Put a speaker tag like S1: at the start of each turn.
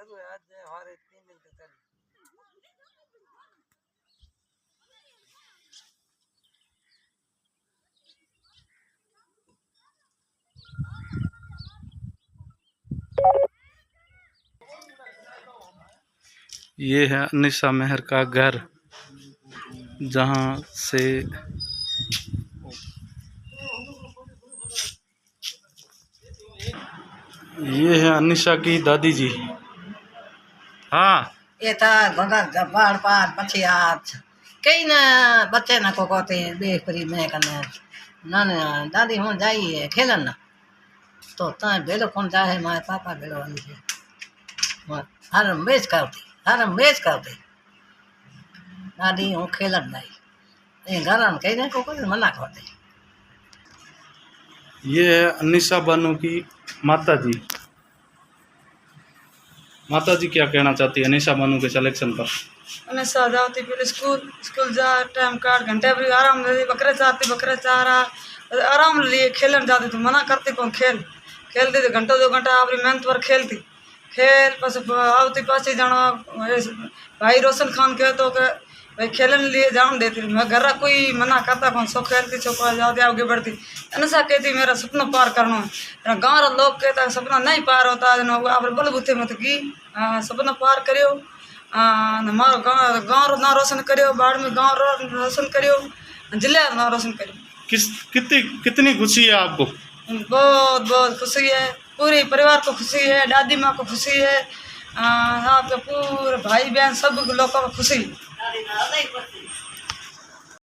S1: ये है अनिशा मेहर का घर, जहाँ से ये है अनिशा की दादी जी। हाँ
S2: ये था घोड़ा बाढ़ पार पछी आज कई ना बच्चे ना को कहते हैं बेपरी में करने ना ना दादी हूँ जाइए खेलन ना तो ता बेलो कौन जाए मारे पापा बेलो वाली है हर हमेश करती दादी हूँ खेलन नहीं ये घर में कहीं को कोई मना करते।
S1: ये है अनिशा बानो की माता जी। माता जी क्या कहना चाहती है अनिशा बानो के सिलेक्शन पर?
S3: अनिशा जाती पहले स्कूल जा टाइम काट घंटे भी आराम ले बकरे चाह रहा आराम लिए खेलन जाती तो मना करती कौन खेलती तो घंटा 2 घंटा अपनी मेहनत पर खेलती खेल बस आवती पास जाना भाई रोशन खान कह तो भाई खेलन लिए जान देती मैं घर कोई मना करता कौन सो खेलती सो जाती आगे बढ़ती। अनिशा कहती मेरा सपना पार करना है गाँव लोग कहता सपना नहीं पार होता आप बलबूते मत की सपना पार करियो हमारो गाँव ना रोशन करियो बाढ़ में गाँव रोशन करियो जिले ना रोशन करियो।
S1: कितनी खुशी है आपको?
S3: बहुत बहुत खुशी है पूरे परिवार को खुशी है दादी माँ को खुशी है आपके पूरे भाई बहन सब लोगों को खुशी।